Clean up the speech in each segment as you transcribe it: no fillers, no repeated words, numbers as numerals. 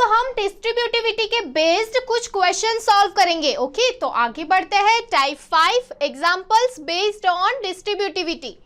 हम डिस्ट्रीब्यूटिविटी के बेस्ड कुछ क्वेश्चन सॉल्व करेंगे। ओके, तो आगे बढ़ते हैं। Type 5 examples based on distributivity.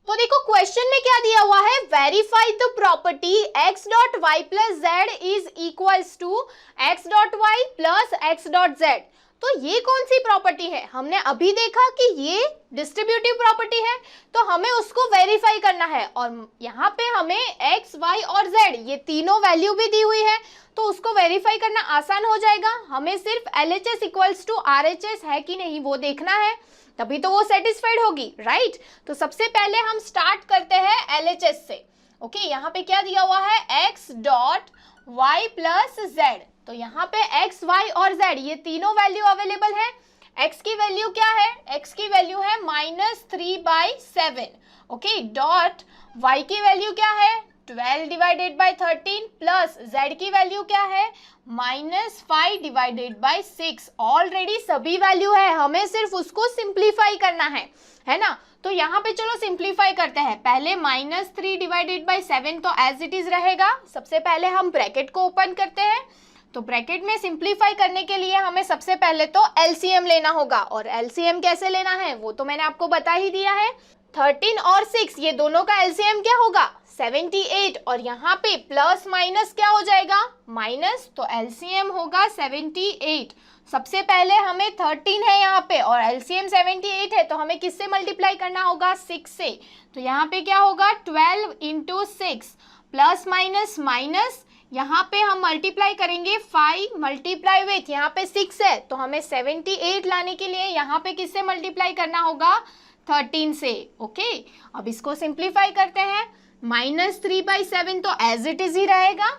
तो देखो क्वेश्चन में क्या दिया हुआ है, verify the property x dot y plus z is equals to x dot y plus x dot z. तो ये कौन सी प्रॉपर्टी है? हमने अभी देखा कि ये डिस्ट्रीब्यूटिव प्रॉपर्टी है, तो हमें उसको वेरीफाई करना है। और यहाँ पे हमें x, y और z ये तीनों वैल्यू भी दी हुई है, तो उसको वेरीफाई करना आसान हो जाएगा। हमें सिर्फ LHS इक्वल्स टू RHS है कि नहीं वो देखना है, तभी तो वो सेटिस्फाइड होगी, राइट। तो सबसे पहले हम स्टार्ट करते हैं LHS से। ओके, यहाँ पे क्या दिया हुआ है, x dot y plus z. तो यहाँ पे x, y और z ये तीनों वैल्यू अवेलेबल है। x की वैल्यू क्या है, x की वैल्यू है -3/7। ओके, डॉट y की वैल्यू क्या है, 12 डिवाइडेड बाई 13 प्लस z की वैल्यू क्या है, -5 डिवाइडेड बाई 6। ऑलरेडी सभी वैल्यू है, हमें सिर्फ उसको सिंप्लीफाई करना है ना। तो यहाँ पे चलो सिंप्लीफाई करते हैं। पहले -3 डिवाइडेड बाई 7 तो एज इट इज रहेगा। सबसे पहले हम ब्रैकेट को ओपन करते हैं। तो ब्रैकेट में सिंप्लीफाई करने के लिए हमें सबसे पहले तो एलसीएम लेना होगा, और एलसीएम कैसे लेना है वो तो मैंने आपको बता ही दिया है। 13 और 6 ये दोनों का एलसीएम क्या होगा, 78। और यहाँ पे प्लस माइनस क्या हो जाएगा, माइनस, तो एलसीएम होगा 78। सबसे पहले हमें 13 है यहाँ पे और एलसीएम 78 है, तो हमें किससे मल्टीप्लाई करना होगा, 6 से। तो यहाँ पे क्या होगा, 12 इंटू 6 प्लस माइनस माइनस, यहाँ पे हम मल्टीप्लाई करेंगे 5 मल्टीप्लाई विथ यहाँ पे 6 है, तो हमें 78 लाने के लिए यहाँ पे किससे मल्टीप्लाई करना होगा, 13 से। ओके, अब इसको सिंप्लीफाई करते हैं। -3/7 तो एज इट इज ही रहेगा।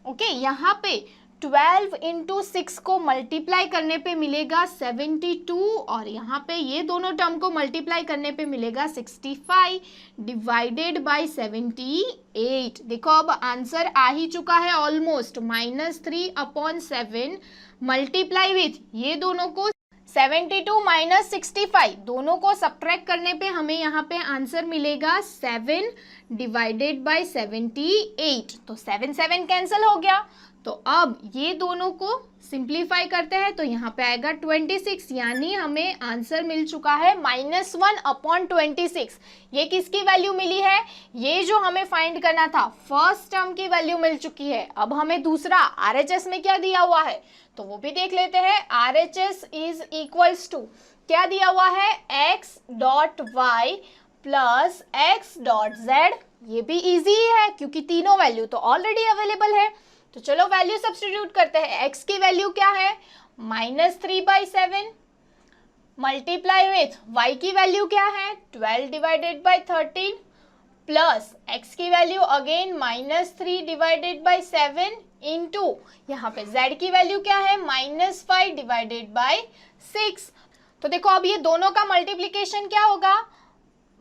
ओके, यहाँ पे 12 इंटू 6 को मल्टीप्लाई करने पे मिलेगा 72, और यहाँ पे ये दोनों टर्म को मल्टीप्लाई करने पे मिलेगा 65 डिवाइडेड बाई 78। देखो अब आंसर आ ही चुका है ऑलमोस्ट। -3/7 मल्टीप्लाई विथ ये दोनों को 72 माइनस 65 दोनों को सब्ट्रैक्ट करने पे हमें यहाँ पे आंसर मिलेगा 7 डिवाइडेड बाई 78। तो 7 कैंसिल हो गया। तो अब ये दोनों को सिंप्लीफाई करते हैं, तो यहाँ पे आएगा 26, यानी हमें आंसर मिल चुका है -1/26। ये किसकी वैल्यू मिली है, ये जो हमें फाइंड करना था फर्स्ट टर्म की वैल्यू मिल चुकी है। अब हमें दूसरा RHS में क्या दिया हुआ है तो वो भी देख लेते हैं। RHS इज इक्वल्स टू क्या दिया हुआ है, x dot y plus x dot z. ये भी इजी है क्योंकि तीनों वैल्यू तो ऑलरेडी अवेलेबल है। तो चलो वैल्यू सब्स्टिट्यूट करते हैं। x की वैल्यू क्या है, -3/7 मल्टीप्लाई विथ y की वैल्यू क्या है, 12 डिवाइडेड बाई 13 प्लस x की value again -3 divided by 7 into यहाँ पे z की वैल्यू क्या है, -5 डिवाइडेड बाई 6। तो देखो अब ये दोनों का मल्टीप्लीकेशन क्या होगा,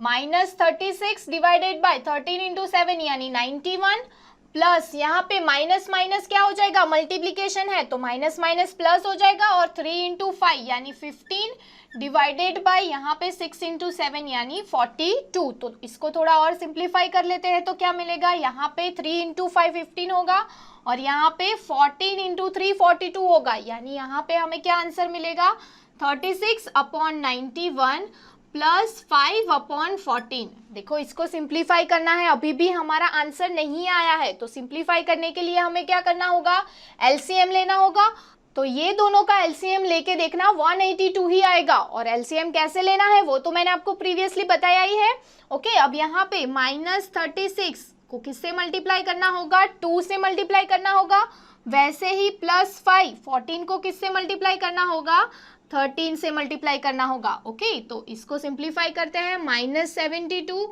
-36 डिवाइडेड बाई 13 इंटू 7 यानी 91 प्लस यहाँ पे माइनस माइनस क्या हो जाएगा, मल्टीप्लीकेशन है तो माइनस माइनस प्लस हो जाएगा, और 3 इंटू 5 यानी 15 डिवाइडेड बाय यहाँ पे 6 इंटू 7 यानी 42। तो इसको थोड़ा और सिंप्लीफाई कर लेते हैं तो क्या मिलेगा, यहाँ पे 3 इंटू 5 15 होगा, और यहाँ पे 14 इंटू 3 42 होगा, यानी यहाँ पे हमें क्या आंसर मिलेगा, 36/91 प्लस 5/14। देखो इसको सिंप्लीफाई करना है, अभी भी हमारा आंसर नहीं आया है, तो सिंप्लीफाई करने के लिए हमें क्या करना होगा, एलसीएम लेना होगा। तो ये दोनों का एलसीएम लेके देखना 182 ही आएगा, और एलसीएम कैसे लेना है वो तो मैंने आपको प्रीवियसली बताया ही है। ओके, अब यहाँ पे -36 को किससे मल्टीप्लाई करना होगा, 2 से मल्टीप्लाई करना होगा, वैसे ही +5 14 को किससे मल्टीप्लाई करना होगा, 13 से मल्टीप्लाई करना होगा। ओके, तो इसको सिंप्लीफाई करते हैं, -72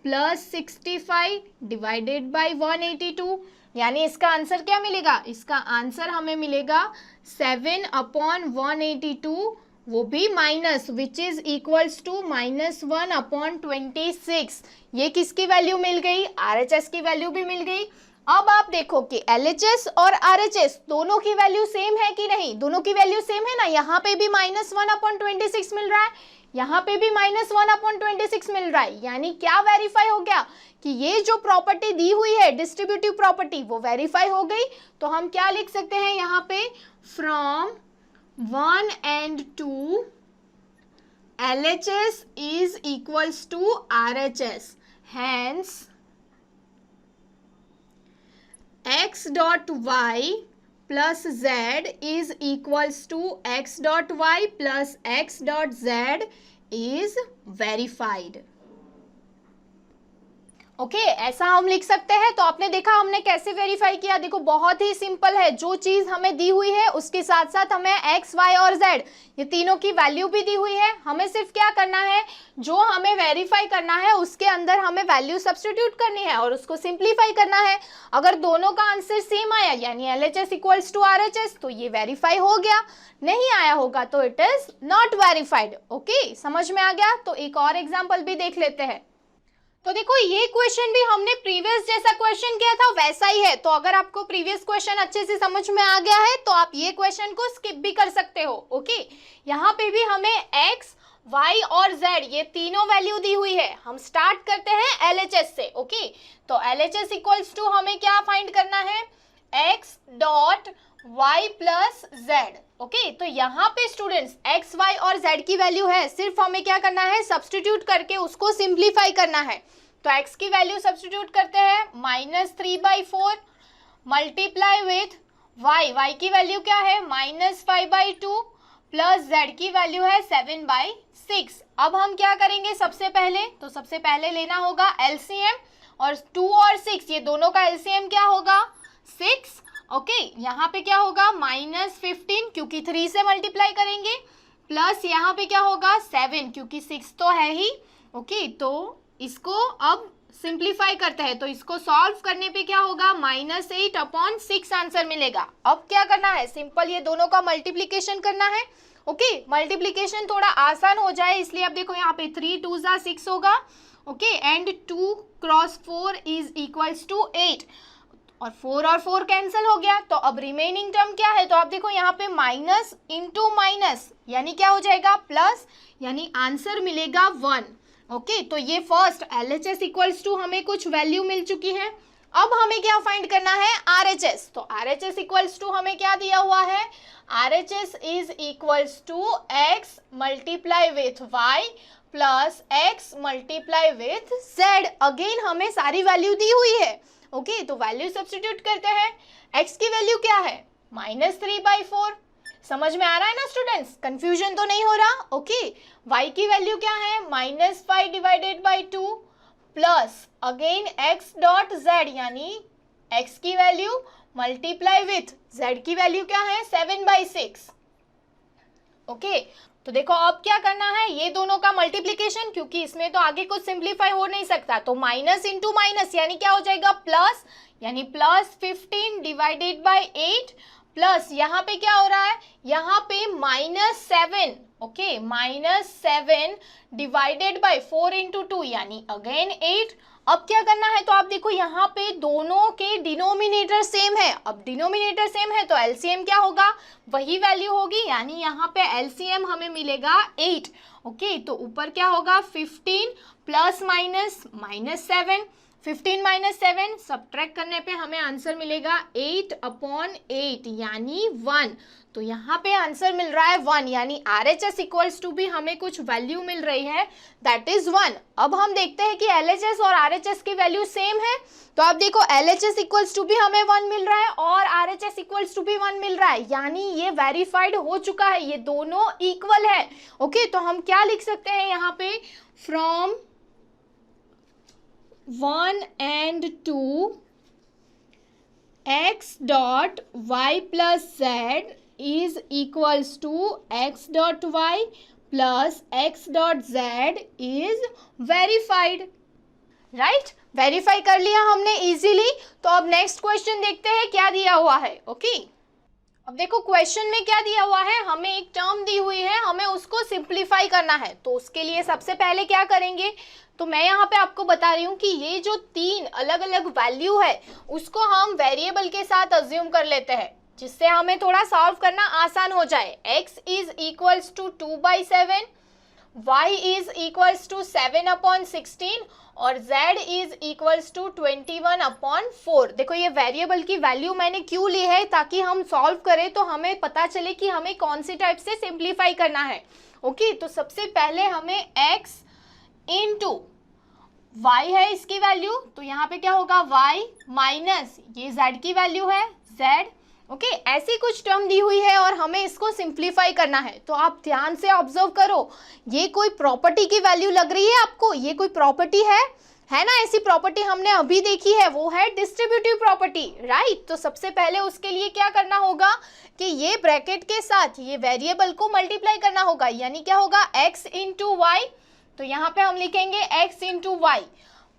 प्लस 65 डिवाइडेड बाई 182, यानी इसका आंसर क्या मिलेगा, इसका आंसर हमें मिलेगा 7/182, वो भी minus which is equals to -1/26। ये किसकी वैल्यू मिल गई, RHS की वैल्यू भी मिल गई। अब आप देखो कि LHS और RHS दोनों की वैल्यू सेम है कि नहीं, दोनों की वैल्यू सेम है ना, यहाँ पे भी -1/26 मिल रहा है, यहाँ पे भी -1/26 मिल रहा है, यानी क्या वेरीफाई हो गया कि ये जो प्रॉपर्टी दी हुई है डिस्ट्रीब्यूटिव प्रॉपर्टी वो वेरीफाई हो गई। तो हम क्या लिख सकते हैं यहाँ पे, from 1 and 2 LHS is equals to RHS, hence x dot y plus z is equals to x dot y plus x dot z is verified। Okay ऐसा हम लिख सकते हैं। तो आपने देखा हमने कैसे वेरीफाई किया, देखो बहुत ही सिंपल है, जो चीज हमें दी हुई है उसके साथ साथ हमें x, y और z ये तीनों की वैल्यू भी दी हुई है, हमें सिर्फ क्या करना है, जो हमें वेरीफाई करना है उसके अंदर हमें वैल्यू सब्स्टिट्यूट करनी है और उसको सिंप्लीफाई करना है। अगर दोनों का आंसर सेम आया यानी LHS इक्वल्स टू RHS तो ये वेरीफाई हो गया, नहीं आया होगा तो it is not verified. Okay समझ में आ गया। तो एक और एग्जाम्पल भी देख लेते हैं। तो देखो ये क्वेश्चन भी हमने प्रीवियस जैसा क्वेश्चन किया था वैसा ही है, तो अगर आपको प्रीवियस क्वेश्चन अच्छे से समझ में आ गया है तो आप ये क्वेश्चन को स्किप भी कर सकते हो। ओके यहाँ पे भी हमें x, y और z ये तीनों वैल्यू दी हुई है। हम स्टार्ट करते हैं LHS से। ओके तो LHS इक्वल्स टू हमें क्या फाइंड करना है, x dot y plus z। Okay तो यहाँ पे स्टूडेंट्स x, y और z की वैल्यू है, सिर्फ हमें क्या करना है, सब्स्टिट्यूट करके उसको सिंप्लीफाई करना है। तो x की वैल्यू सब्स्टिट्यूट करते हैं, -3/4 मल्टीप्लाई विथ y की वैल्यू क्या है, -5/2 प्लस z की वैल्यू है 7/6। अब हम क्या करेंगे, सबसे पहले लेना होगा LCM और 2 और 6 ये दोनों का LCM क्या होगा, 6। ओके यहाँ पे क्या होगा, -15 क्योंकि 3 से मल्टीप्लाई करेंगे, प्लस यहाँ पे क्या होगा 7 क्योंकि 6 तो है ही। ओके तो इसको अब सिंप्लीफाई करते हैं, तो इसको सॉल्व करने पे क्या होगा, -8/6 आंसर मिलेगा। अब क्या करना है, सिंपल ये दोनों का मल्टीप्लीकेशन करना है। ओके मल्टीप्लीकेशन थोड़ा आसान हो जाए इसलिए अब देखो यहाँ पे 3 2 6 होगा। Okay and 2 cross 4 is equals to 8 और 4 और 4 कैंसिल हो गया। तो अब रिमेनिंग टर्म क्या है, तो आप देखो यहाँ पे माइनस इंटू माइनस यानी क्या हो जाएगा, प्लस, यानी आंसर मिलेगा 1। ओके तो ये फर्स्ट LHS इक्वल्स टू हमें कुछ वैल्यू मिल चुकी है। अब हमें क्या फाइंड करना है, RHS। तो RHS इक्वल्स टू हमें क्या दिया हुआ है, RHS is equals to x multiply with y plus x multiply with z। Again हमें सारी वैल्यू दी हुई है। ओके तो वैल्यू सब्स्टिट्यूट करते हैं, x की वैल्यू क्या है, -3/4। समझ में आ रहा है ना स्टूडेंट्स, कंफ्यूजन तो नहीं हो रहा। ओके y की वैल्यू क्या है, -5/2 plus again x dot z यानी x की वैल्यू मल्टीप्लाई विथ z की वैल्यू क्या है, 7/6। ओके तो देखो अब क्या करना है, ये दोनों का मल्टीप्लिकेशन, क्योंकि इसमें तो आगे कुछ सिंप्लीफाई हो नहीं सकता, तो माइनस इंटू माइनस यानी क्या हो जाएगा, प्लस, यानी +15 डिवाइडेड बाय 8 प्लस यहाँ पे क्या हो रहा है, यहाँ पे -7। ओके -7 डिवाइडेड बाय 4 इंटू 2 यानी अगेन 8। अब क्या करना है, तो आप देखो यहाँ पे दोनों के डिनोमिनेटर सेम है। अब डिनोमिनेटर सेम है तो एलसीएम क्या होगा, वही वैल्यू होगी, यानी यहाँ पे एलसीएम हमें मिलेगा 8। ओके तो ऊपर क्या होगा, 15 प्लस माइनस -7, 15 - 7 सब्ट्रैक्ट करने पे हमें आंसर मिलेगा 8/8 यानी 1। तो यहाँ पे आंसर मिल रहा है 1, यानी RHS इक्वल्स टू भी हमें कुछ वैल्यू मिल रही है, दैट इज 1। अब हम देखते हैं कि LHS और RHS की वैल्यू सेम है। तो आप देखो LHS इक्वल्स टू भी हमें 1 मिल रहा है और RHS इक्वल्स टू भी 1 मिल रहा है, यानी ये वेरीफाइड हो चुका है, ये दोनों इक्वल है। ओके तो हम क्या लिख सकते हैं यहाँ पे, from 1 and 2 x dot y plus z is equals to x dot y plus x dot z is verified। Right, verify कर लिया हमने इजीली। तो अब नेक्स्ट क्वेश्चन देखते हैं क्या दिया हुआ है। ओके अब देखो क्वेश्चन में क्या दिया हुआ है, हमें एक टर्म दी हुई है, हमें उसको सिंप्लीफाई करना है। तो उसके लिए सबसे पहले क्या करेंगे, तो मैं यहाँ पे आपको बता रही हूँ कि ये जो 3 अलग अलग वैल्यू है उसको हम वेरिएबल के साथ अज्यूम कर लेते हैं, जिससे हमें थोड़ा सॉल्व करना आसान हो जाए। x is equals to 2/7, y is equals to 7/16 और z इज इक्वल्स टू 21/4। देखो ये वेरिएबल की वैल्यू मैंने क्यों ली है, ताकि हम सॉल्व करें तो हमें पता चले कि हमें कौन सी टाइप से सिंप्लीफाई करना है। ओके, तो सबसे पहले हमें x इंटू y है इसकी वैल्यू, तो यहाँ पे क्या होगा y माइनस ये z की वैल्यू है z। ओके, ऐसी कुछ टर्म दी हुई है और हमें इसको सिंप्लीफाई करना है। तो आप ध्यान से ऑब्जर्व करो, ये कोई प्रॉपर्टी की वैल्यू लग रही है आपको, ये कोई प्रॉपर्टी है ना। ऐसी प्रॉपर्टी हमने अभी देखी है, वो है डिस्ट्रीब्यूटिव प्रॉपर्टी, राइट। तो सबसे पहले उसके लिए क्या करना होगा कि ये ब्रैकेट के साथ ये वेरिएबल को मल्टीप्लाई करना होगा, यानी क्या होगा x इंटू वाई। तो यहाँ पे हम लिखेंगे x इंटू वाई,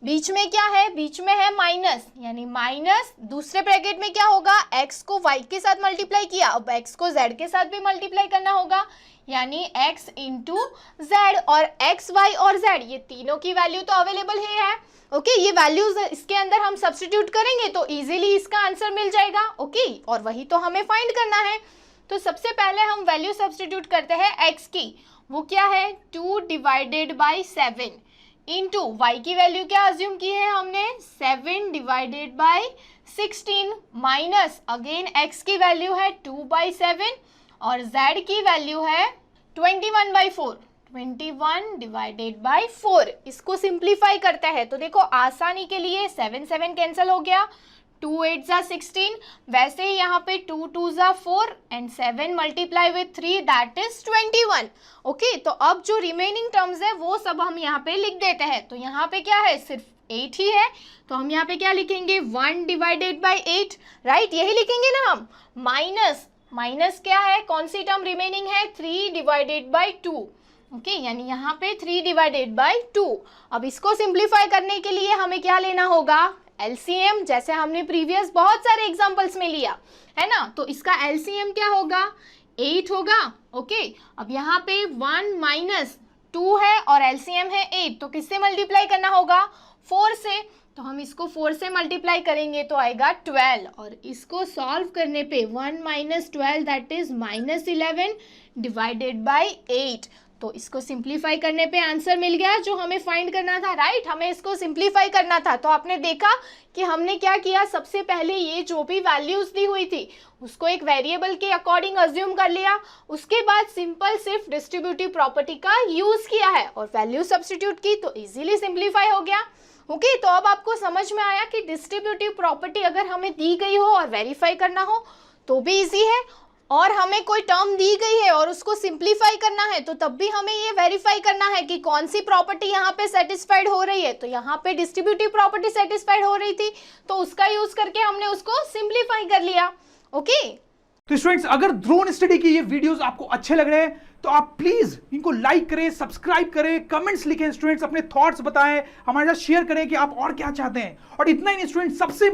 बीच में क्या है, बीच में है माइनस, यानी माइनस दूसरे ब्रैकेट में क्या होगा, x को y के साथ मल्टीप्लाई किया, अब x को z के साथ भी मल्टीप्लाई करना होगा, यानी x इंटू जेड। और x, y और z ये तीनों की वैल्यू तो अवेलेबल है। ओके, ये वैल्यूज इसके अंदर हम सब्स्टिट्यूट करेंगे तो इजीली इसका आंसर मिल जाएगा। ओके, और वही तो हमें फाइंड करना है। तो सबसे पहले हम वैल्यू सब्स्टिट्यूट करते हैं x की, वो क्या है 2 डिवाइडेड बाई 7 इंटू वाई की वैल्यू क्या अज्यूम की है हमने 7 divided by 16 minus again x की वैल्यू है 2/7 और z की वैल्यू है 21/4, 21 डिवाइडेड बाई 4। इसको सिंप्लीफाई करते हैं तो देखो आसानी के लिए 7 कैंसिल हो गया, 2 8 जा 16, वैसे ही यहाँ पे 2 2 जा 4 and 7 multiply with 3 that is 21। Okay, तो अब जो रिमेनिंग टर्म्स है वो सब हम यहाँ पे लिख देते हैं। तो यहाँ पे क्या है, सिर्फ 8 ही है, तो हम यहाँ पे क्या लिखेंगे 1 डिवाइडेड बाई 8, राइट, यही लिखेंगे ना हम। माइनस माइनस क्या है, कौन सी टर्म रिमेनिंग है 3 डिवाइडेड बाई 2। ओके, यानी यहाँ पे 3 डिवाइडेड बाई 2। अब इसको सिंप्लीफाई करने के लिए हमें क्या लेना होगा, LCM, जैसे हमने प्रीवियस बहुत सारे एग्जांपल्स में लिया है ना। तो इसका LCM क्या होगा 8 होगा। ओके, अब यहाँ पे 1 माइनस 2 है और LCM है 8, तो किससे मल्टीप्लाई करना होगा 4 से। तो हम इसको 4 से मल्टीप्लाई करेंगे तो आएगा 12 और इसको सॉल्व करने पे 1 minus 12 that is -11 divided by 8। तो इसको सिंप्लीफाई करने पे आंसर मिल गया जो हमें फाइंड करना था, राइट। हमें इसको सिंप्लीफाई करना था। तो आपने देखा कि हमने क्या किया, सबसे पहले ये जो भी वैल्यूज दी हुई थी उसको एक वेरिएबल के अकॉर्डिंग अज्यूम कर लिया, उसके बाद सिंपल सिर्फ डिस्ट्रीब्यूटिव प्रॉपर्टी का यूज किया है और वैल्यू सब्स्टिट्यूट की, तो इजीली सिंप्लीफाई हो गया। ओके, तो अब आपको समझ में आया कि डिस्ट्रीब्यूटिव प्रॉपर्टी अगर हमें दी गई हो और वेरीफाई करना हो तो भी इजी है, और हमें कोई टर्म दी गई है और उसको सिंप्लीफाई करना है तो तब भी हमें ये वेरीफाई करना है कि कौन सी प्रॉपर्टी यहाँ पे सेटिस्फाइड हो रही है। तो यहाँ पे डिस्ट्रीब्यूटिव प्रॉपर्टी सेटिस्फाइड हो रही थी तो उसका यूज करके हमने उसको सिंप्लीफाई कर लिया। ओके, तो स्टूडेंट्स, अगर ड्रोन स्टडी के ये वीडियोस आपको अच्छे लग रहे हैं तो आप प्लीज इनको लाइक करें, सब्सक्राइब करें, कमेंट्स लिखें स्टूडेंट्स, अपने थॉट्स बताएं, हमारे साथ शेयर करें कि आप और क्या चाहते हैं। और इतना ही नहीं स्टूडेंट्स, सबसे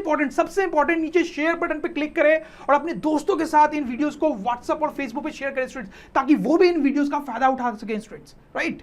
इंपॉर्टेंट नीचे शेयर बटन पे क्लिक करें और अपने दोस्तों के साथ इन वीडियोस को व्हाट्सएप और फेसबुक पे शेयर करें स्टूडेंट्स, ताकि वो भी इन वीडियोस का फायदा उठा सकें स्टूडेंट्स, राइट।